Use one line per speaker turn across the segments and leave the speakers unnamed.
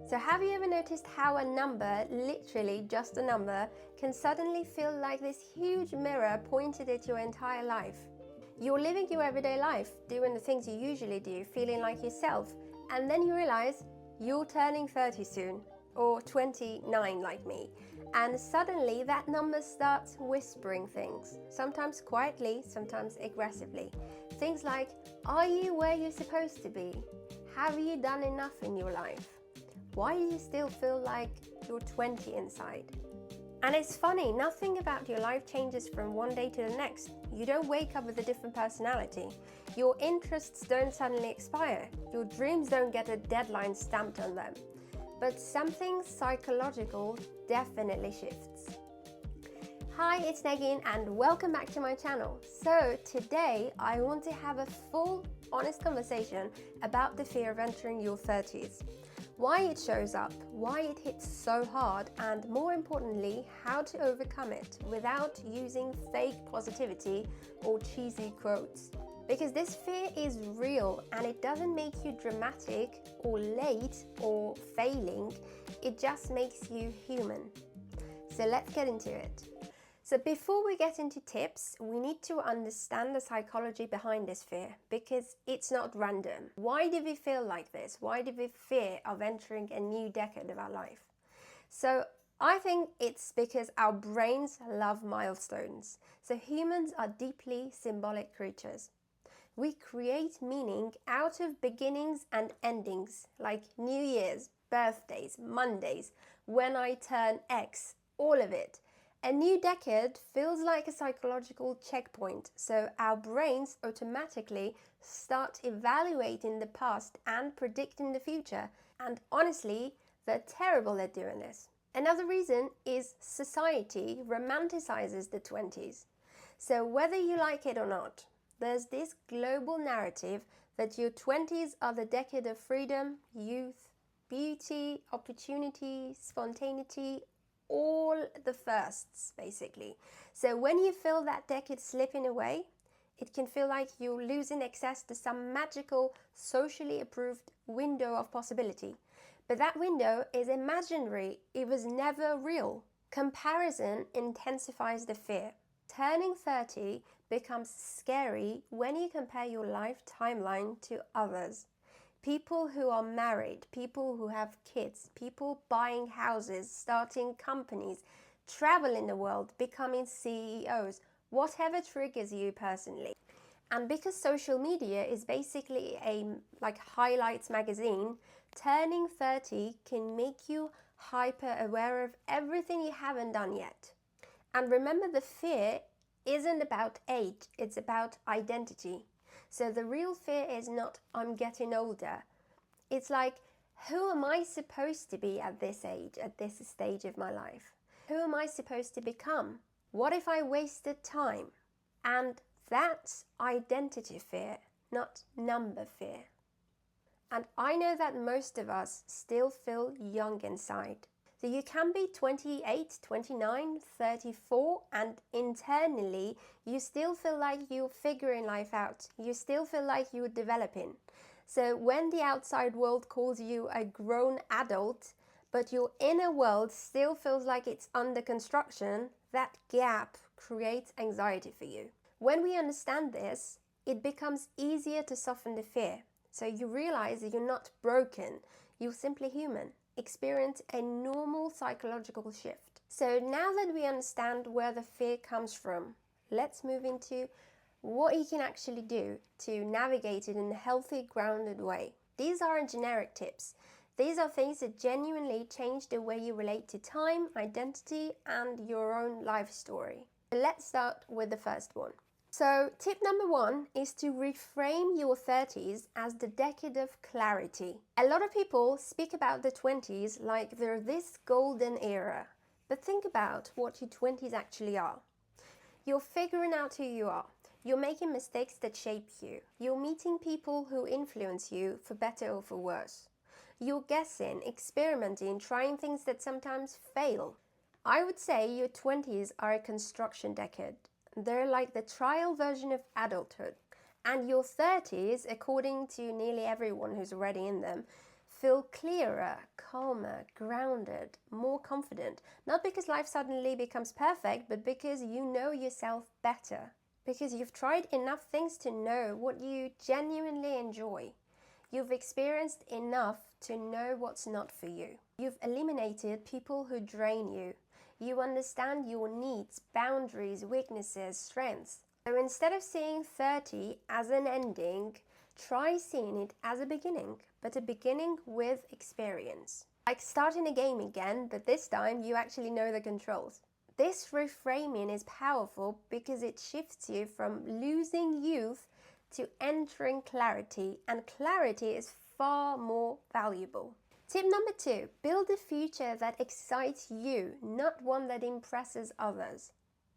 So have you ever noticed how a number, literally just a number, can suddenly feel like this huge mirror pointed at your entire life? You're living your everyday life, doing the things you usually do, feeling like yourself, and then you realize you're turning 30 soon, or 29 like me, and suddenly that number starts whispering things, sometimes quietly, sometimes aggressively. Things like, are you where you're supposed to be? Have you done enough in your life? Why do you still feel like you're 20 inside? And it's funny, nothing about your life changes from one day to the next. You don't wake up with a different personality. Your interests don't suddenly expire. Your dreams don't get a deadline stamped on them. But something psychological definitely shifts. Hi, it's Negin and welcome back to my channel. So today I want to have a full, honest conversation about the fear of entering your 30s. Why it shows up, why it hits so hard, and more importantly, how to overcome it without using fake positivity or cheesy quotes. Because this fear is real and it doesn't make you dramatic or late or failing, it just makes you human. So let's get into it. So before we get into tips, we need to understand the psychology behind this fear because it's not random. Why do we feel like this? Why do we fear of entering a new decade of our life? So I think it's because our brains love milestones. So humans are deeply symbolic creatures. We create meaning out of beginnings and endings like New Year's, birthdays, Mondays, when I turn X, all of it. A new decade feels like a psychological checkpoint, so our brains automatically start evaluating the past and predicting the future. And honestly, they're terrible at doing this. Another reason is society romanticizes the 20s. So whether you like it or not, there's this global narrative that your 20s are the decade of freedom, youth, beauty, opportunity, spontaneity, all the firsts, basically. So when you feel that decade slipping away, it can feel like you're losing access to some magical, socially approved window of possibility. But that window is imaginary, it was never real. Comparison intensifies the fear. Turning 30 becomes scary when you compare your life timeline to others. People who are married, people who have kids, people buying houses, starting companies, traveling the world, becoming CEOs, whatever triggers you personally. And because social media is basically a highlights magazine, turning 30 can make you hyper aware of everything you haven't done yet. And remember, the fear isn't about age, it's about identity. So the real fear is not, I'm getting older. It's like, who am I supposed to be at this age, at this stage of my life? Who am I supposed to become? What if I wasted time? And that's identity fear, not number fear. And I know that most of us still feel young inside. So you can be 28, 29, 34, and internally you still feel like you're figuring life out. You still feel like you're developing. So when the outside world calls you a grown adult, but your inner world still feels like it's under construction, that gap creates anxiety for you. When we understand this, it becomes easier to soften the fear. So you realize that you're not broken, you're simply human. Experience a normal psychological shift. So now that we understand where the fear comes from, let's move into what you can actually do to navigate it in a healthy, grounded way. These aren't generic tips. These are things that genuinely change the way you relate to time, identity, and your own life story. Let's start with the first one. So tip number 1 is to reframe your 30s as the decade of clarity. A lot of people speak about the 20s like they're this golden era, but think about what your 20s actually are. You're figuring out who you are. You're making mistakes that shape you. You're meeting people who influence you for better or for worse. You're guessing, experimenting, trying things that sometimes fail. I would say your 20s are a construction decade. They're like the trial version of adulthood. And your 30s, according to nearly everyone who's already in them, feel clearer, calmer, grounded, more confident. Not because life suddenly becomes perfect, but because you know yourself better. Because you've tried enough things to know what you genuinely enjoy. You've experienced enough to know what's not for you. You've eliminated people who drain you. You understand your needs, boundaries, weaknesses, strengths. So instead of seeing 30 as an ending, try seeing it as a beginning, but a beginning with experience. Like starting a game again, but this time you actually know the controls. This reframing is powerful because it shifts you from losing youth to entering clarity, and clarity is far more valuable. Tip number 2, build a future that excites you, not one that impresses others.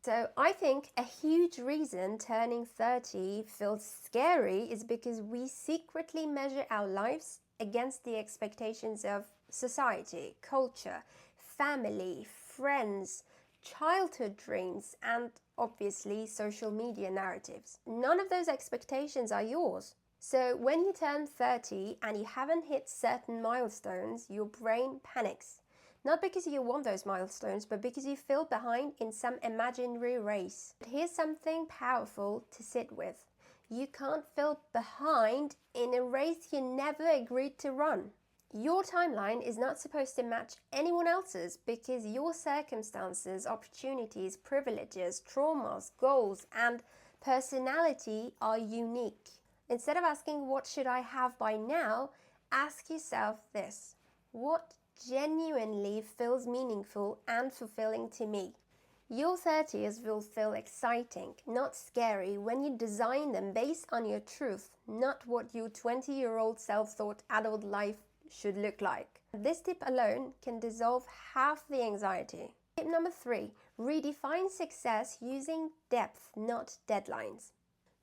So I think a huge reason turning 30 feels scary is because we secretly measure our lives against the expectations of society, culture, family, friends, childhood dreams, and obviously social media narratives. None of those expectations are yours. So when you turn 30 and you haven't hit certain milestones, your brain panics. Not because you want those milestones, but because you feel behind in some imaginary race. But here's something powerful to sit with. You can't feel behind in a race you never agreed to run. Your timeline is not supposed to match anyone else's because your circumstances, opportunities, privileges, traumas, goals, and personality are unique. Instead of asking, what should I have by now? Ask yourself this: what genuinely feels meaningful and fulfilling to me? Your 30s will feel exciting, not scary, when you design them based on your truth, not what your 20-year-old self thought adult life should look like. This tip alone can dissolve half the anxiety. Tip number 3, redefine success using depth, not deadlines.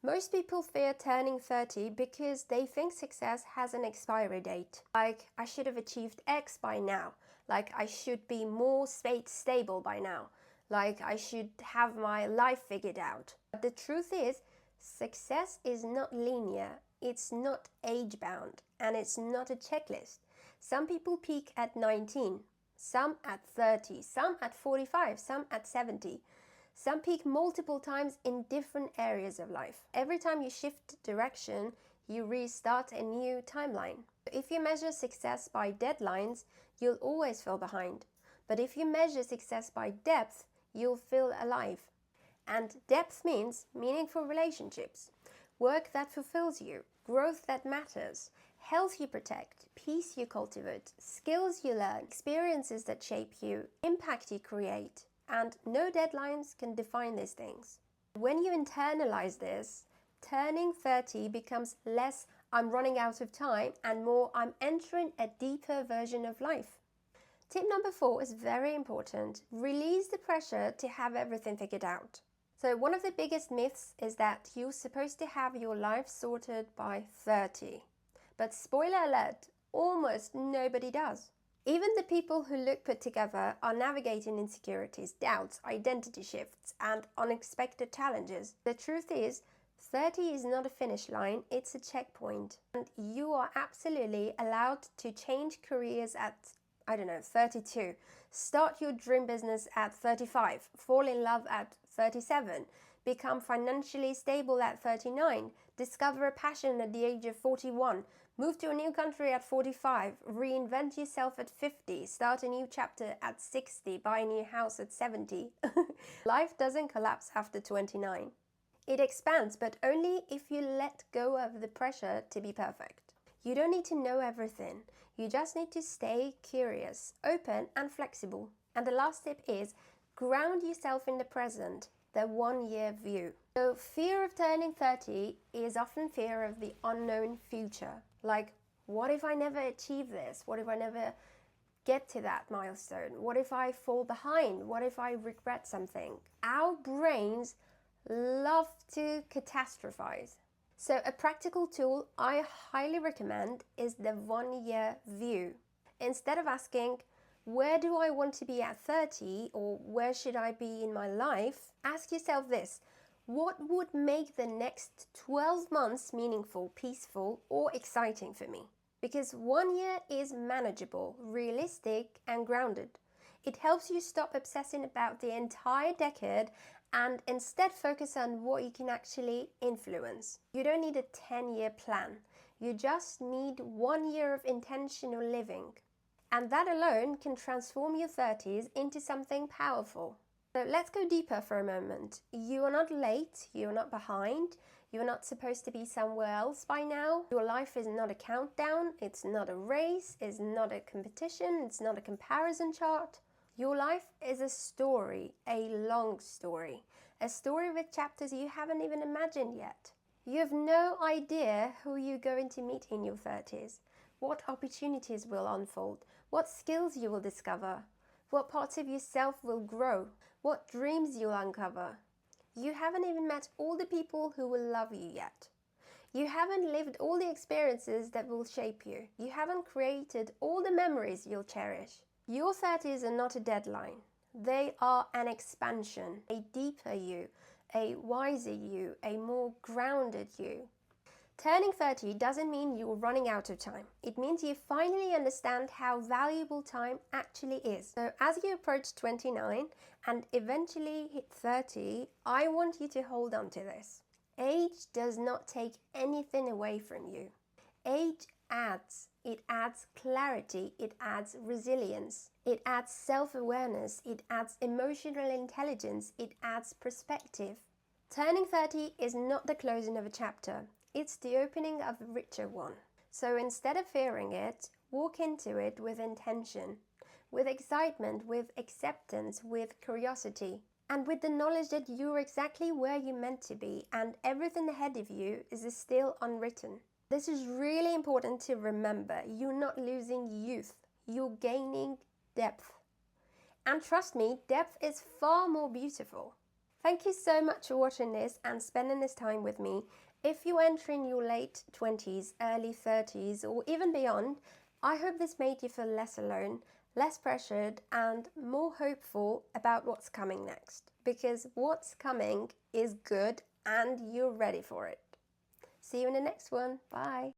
Most people fear turning 30 because they think success has an expiry date. Like, I should have achieved X by now. Like, I should be more stable by now. Like, I should have my life figured out. But the truth is, success is not linear. It's not age-bound, and it's not a checklist. Some people peak at 19, some at 30, some at 45, some at 70. Some peak multiple times in different areas of life. Every time you shift direction, you restart a new timeline. If you measure success by deadlines, you'll always feel behind. But if you measure success by depth, you'll feel alive. And depth means meaningful relationships, work that fulfills you, growth that matters, health you protect, peace you cultivate, skills you learn, experiences that shape you, impact you create. And no deadlines can define these things. When you internalize this, turning 30 becomes less I'm running out of time and more I'm entering a deeper version of life. Tip number 4 is very important. Release the pressure to have everything figured out. So one of the biggest myths is that you're supposed to have your life sorted by 30. But spoiler alert, almost nobody does. Even the people who look put together are navigating insecurities, doubts, identity shifts, and unexpected challenges. The truth is, 30 is not a finish line, it's a checkpoint. And you are absolutely allowed to change careers at, 32. Start your dream business at 35. Fall in love at 37. Become financially stable at 39. Discover a passion at the age of 41. Move to a new country at 45, reinvent yourself at 50, start a new chapter at 60, buy a new house at 70. Life doesn't collapse after 29. It expands, but only if you let go of the pressure to be perfect. You don't need to know everything. You just need to stay curious, open, and flexible. And the last tip is ground yourself in the present, the 1-year view. So fear of turning 30 is often fear of the unknown future. Like, what if I never achieve this? What if I never get to that milestone? What if I fall behind? What if I regret something? Our brains love to catastrophize. So a practical tool I highly recommend is the 1-year view. Instead of asking, where do I want to be at 30 or where should I be in my life? Ask yourself this: what would make the next 12 months meaningful, peaceful, or exciting for me? Because 1 year is manageable, realistic, and grounded. It helps you stop obsessing about the entire decade and instead focus on what you can actually influence. You don't need a 10-year plan. You just need 1 year of intentional living. And that alone can transform your 30s into something powerful. So let's go deeper for a moment. You are not late, you are not behind, you are not supposed to be somewhere else by now. Your life is not a countdown, it's not a race, it's not a competition, it's not a comparison chart. Your life is a story, a long story. A story with chapters you haven't even imagined yet. You have no idea who you're going to meet in your 30s, what opportunities will unfold, what skills you will discover, what parts of yourself will grow, what dreams you'll uncover. You haven't even met all the people who will love you yet. You haven't lived all the experiences that will shape you. You haven't created all the memories you'll cherish. Your 30s are not a deadline. They are an expansion, a deeper you, a wiser you, a more grounded you. Turning 30 doesn't mean you're running out of time. It means you finally understand how valuable time actually is. So as you approach 29 and eventually hit 30, I want you to hold on to this. Age does not take anything away from you. Age adds. It adds clarity, it adds resilience, it adds self-awareness, it adds emotional intelligence, it adds perspective. Turning 30 is not the closing of a chapter. It's the opening of a richer one. So instead of fearing it, walk into it with intention, with excitement, with acceptance, with curiosity, and with the knowledge that you're exactly where you're meant to be and everything ahead of you is still unwritten. This is really important to remember. You're not losing youth, you're gaining depth. And trust me, depth is far more beautiful. Thank you so much for watching this and spending this time with me. If you're entering your late 20s, early 30s, or even beyond, I hope this made you feel less alone, less pressured, and more hopeful about what's coming next. Because what's coming is good and you're ready for it. See you in the next one. Bye.